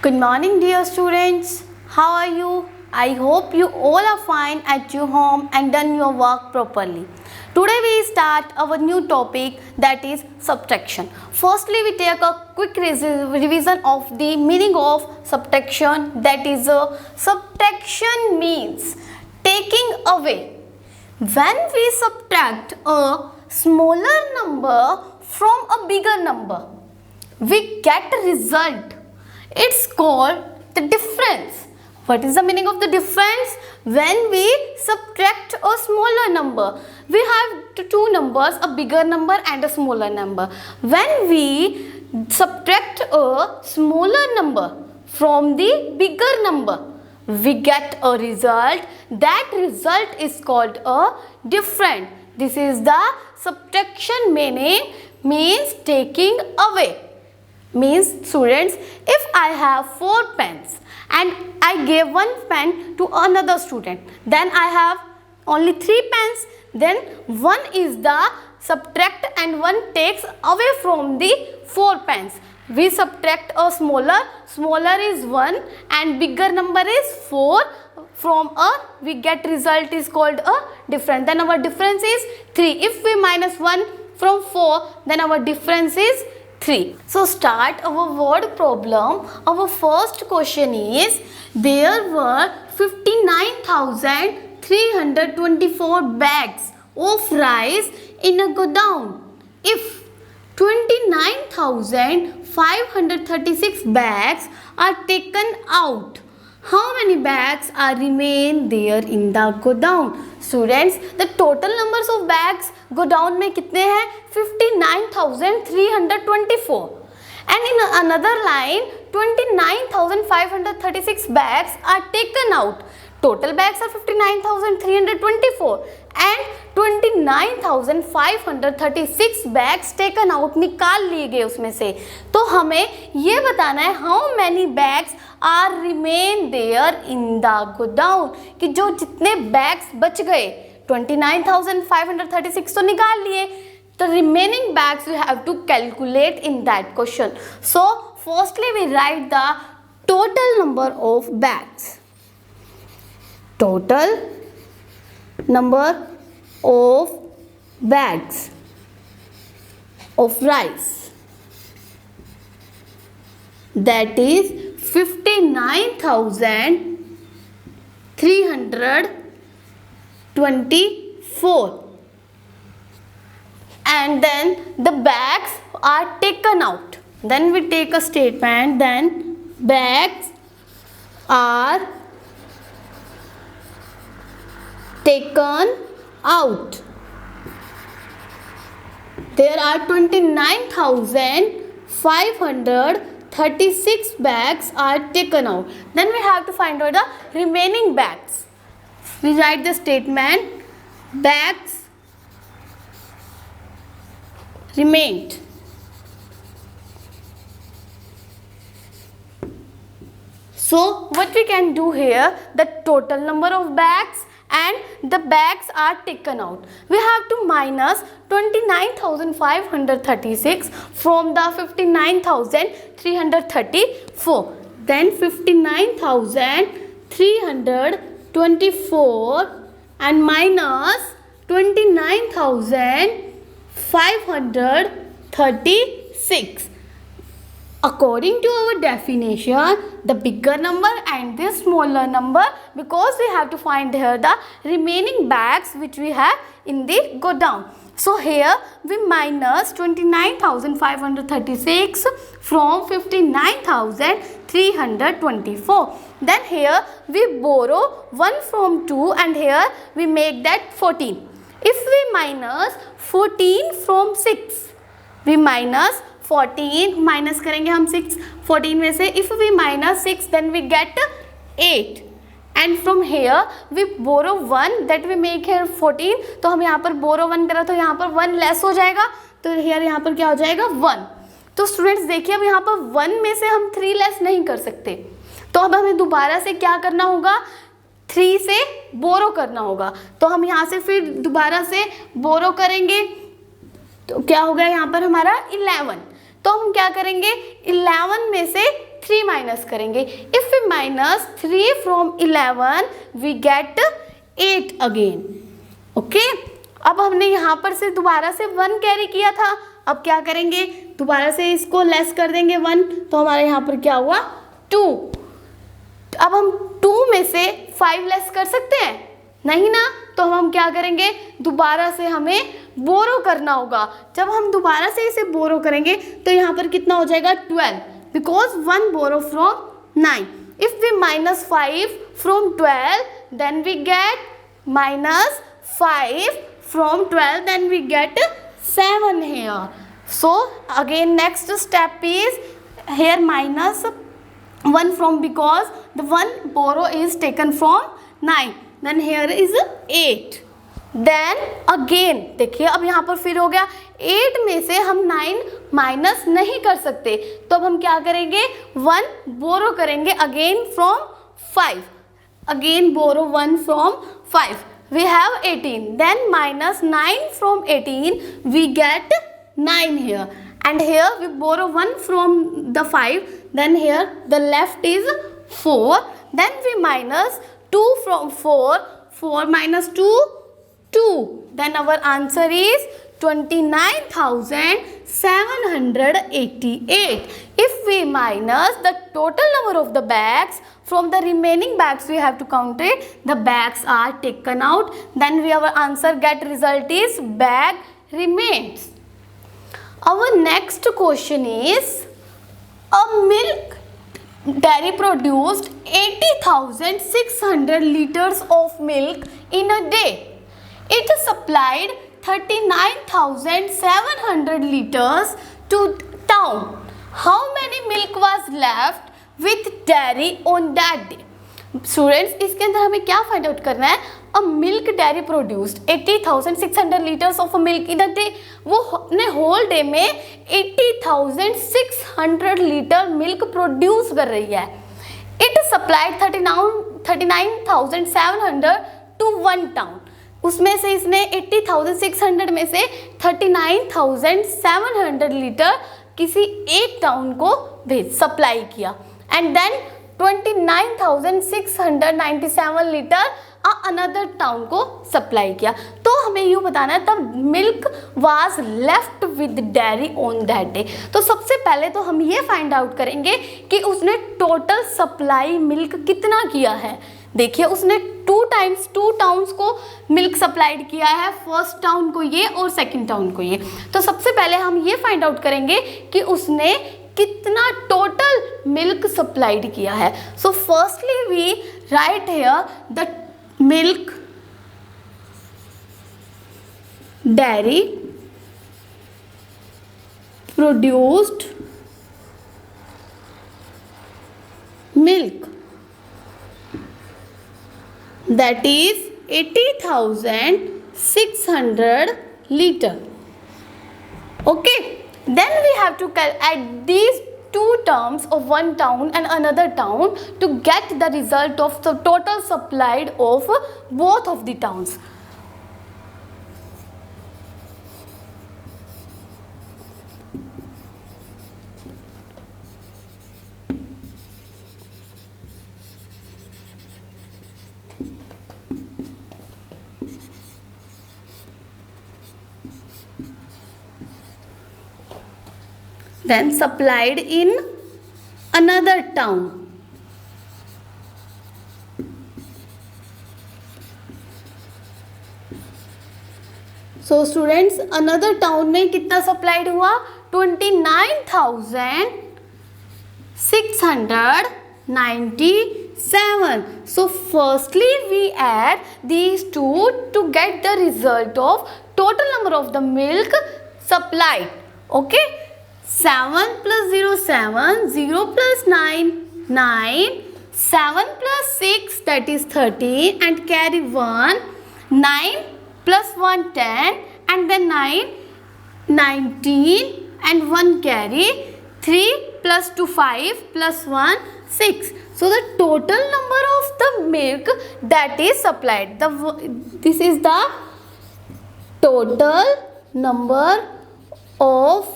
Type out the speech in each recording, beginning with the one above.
Good morning, dear students. How are you? I hope you all are fine at your home and done your work properly. Today we start our new topic, that is subtraction. Firstly, we take a quick revision of the meaning of subtraction. That is, subtraction means taking away. When we subtract a smaller number from a bigger number, we get a result. It's called the difference. What is the meaning of the difference? When we subtract a smaller number, we have two numbers, a bigger number and a smaller number. When we subtract a smaller number from the bigger number, we get a result. That result is called a difference. This is the subtraction meaning, means taking away. Means, students, if I have 4 pens and I gave 1 pen to another student, then I have only 3 pens, then 1 is the subtract and 1 takes away from the 4 pens. We subtract a smaller is 1 and bigger number is 4. From a we get result is called a difference. Then our difference is 3. If we minus 1 from 4, then our difference is 3. So start our word problem. Our first question is, there were 59,324 bags of rice in a godown. If 29,536 bags are taken out, how many bags are remain there in the godown? Students, the total numbers of bags godown में कितने हैं? 59,324. And in another line, 29,536 bags are taken out. Total bags are 59,324 and 29,536 bags taken out, निकाल लिए गए उसमें से. तो हमें ये बताना है how many bags are remain there in the godown, कि जो जितने bags बच गए 29,536 तो निकाल लिए, the remaining bags we have to calculate in that question. So firstly we write the total number of bags. Total number of bags of rice, that is 59,324, and then the bags are taken out. Then we take a statement, then bags are taken out. There are 29,536 bags are taken out. Then we have to find out the remaining bags. We write the statement, bags remained. So what we can do here, the total number of bags and the bags are taken out. We have to minus 29,536 from the 59,334. Then 59,324 and minus 29,536. According to our definition, the bigger number and the smaller number, because we have to find here the remaining bags which we have in the godown. So here we minus 29,536 from 59,324. Then here we borrow 1 from 2 and here we make that 14. If we minus 14 from 6, we minus 14 minus करेंगे हम 6 14 में से. If we minus 6 then we get 8 and from here we borrow 1 that we make here 14. तो हम यहाँ पर बोरो 1 करा तो यहाँ पर 1 लेस हो जाएगा, तो हेयर यहाँ पर क्या हो जाएगा 1. तो स्टूडेंट्स देखिए, अब यहाँ पर 1 में से हम 3 लेस नहीं कर सकते, तो अब हमें दोबारा से क्या करना होगा, 3 से बोरो करना होगा. तो हम यहाँ से फिर दोबारा से बोरो करेंगे, तो क्या होगा यहाँ पर हमारा 11. तो हम क्या करेंगे, 11 में से 3 माइनस करेंगे. If we minus 3 from 11 we get 8 again. Okay, अब हमने यहाँ पर से दोबारा से 1 कैरी किया था. अब क्या करेंगे, दोबारा से इसको लेस कर देंगे 1, तो हमारे यहाँ पर क्या हुआ 2. अब हम 2 में से 5 लेस कर सकते हैं, नहीं ना, तो हम क्या करेंगे, दोबारा से हमें बोरो करना होगा. जब हम दोबारा से इसे बोरो करेंगे तो यहाँ पर कितना हो जाएगा 12, because 1 borrow from 9. If we minus 5 from 12 then we get minus 5 from 12, then we get 7 here. So again next step is here minus 1 from, because the 1 borrow is taken from 9, then here is 8. Then again देखिए अब यहाँ पर फिर हो गया 8 में से हम 9 माइनस नहीं कर सकते, तो अब हम क्या करेंगे 1 बोरो करेंगे again from 5. Again borrow 1 from 5. We have 18. Then minus 9 from 18. We get 9 here. And here we borrow 1 from the 5. Then here the left is 4. Then we minus 2 from 4. 4 minus 2, 2. Then our answer is 29,788. If we minus the total number of the bags from the remaining bags, we have to count it. The bags are taken out. Then our answer get result is bag remains. Our next question is a milk dairy produced 80,600 liters of milk in a day. It supplied 39,700 liters to town. How many milk was left with dairy on that day? Students, इसके अंदर हमें क्या find out करना है. A milk dairy produced 80,600 litres of milk in a day. वो अपने whole day में 80,600 litre milk produce कर रही है. It supplied 39,700 to 1 town. उसमें से इसने 80,600 में से 39,700 लीटर किसी एक टाउन को सप्लाई किया. And then 29,697 litre another town को सप्लाई किया. तो हमें यूँ बताना है तब milk was left with dairy on that day. तो सबसे पहले तो हम ये फाइंड आउट करेंगे कि उसने टोटल सप्लाई मिल्क कितना किया है. देखिए उसने 2 टाउन्स को मिल्क सप्लाइड किया है, फर्स्ट टाउन को ये और सेकंड टाउन को ये. तो सबसे पहले हम ये फाइंड आउट करेंगे कि उसने कितना टोटल मिल्क सप्लाइड किया है. So firstly we write here the milk dairy produced milk, that is 80,600 liter. Okay, then we have to add these 2 terms of one town and another town to get the result of the total supplied of both of the towns. Then supplied in another town. So students, another town में कितना supplied हुआ 29,697. So firstly we add these two to get the result of total number of the milk supplied. Okay, 7 plus 0 7, 0 plus 9 9, 7 plus 6 that is 13 and carry 1, 9 plus 1 10 and then 9 19 and 1 carry, 3 plus 2 5 plus 1 6. So the total number of the milk that is supplied, this is the total number of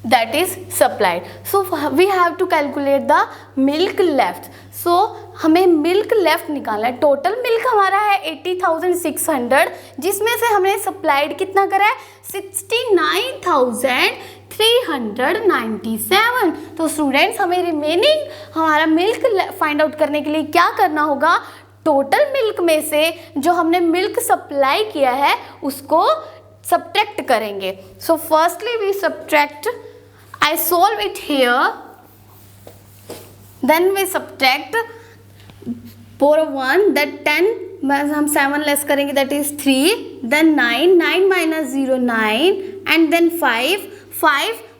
that is supplied. So we have to calculate the milk left. So हमें milk left निकालना है. Total milk हमारा है 80,600, जिसमें से हमने supplied कितना करा है 69,397. तो स्टूडेंट्स हमें रिमेनिंग हमारा मिल्क फाइंड आउट करने के लिए क्या करना होगा, टोटल मिल्क में से जो हमने मिल्क सप्लाई किया है उसको सब्ट्रैक्ट करेंगे. So firstly we subtract, I solve it here, then we subtract for 1 that 10 हम 7 लेस करेंगे that is 3, then 9 minus 0 9, and then 5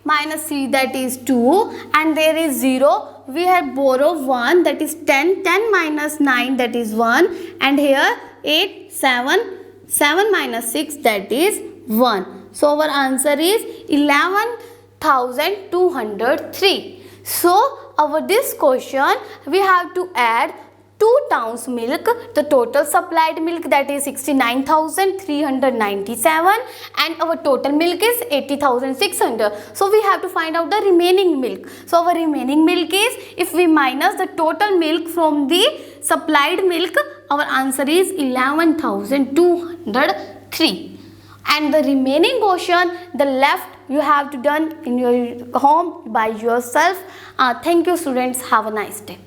minus 3 that is 2, and there is 0. We have borrow 1 that is 10 minus 9 that is 1, and here 8 7 minus 6 that is 1. So our answer is 11,203. So our this question we have to add 2 towns milk, the total supplied milk that is 69,397, and our total milk is 80,600. So we have to find out the remaining milk. So our remaining milk is, if we minus the total milk from the supplied milk, our answer is 11,203. And the remaining portion, the left, you have to done in your home by yourself. Thank you students, have a nice day.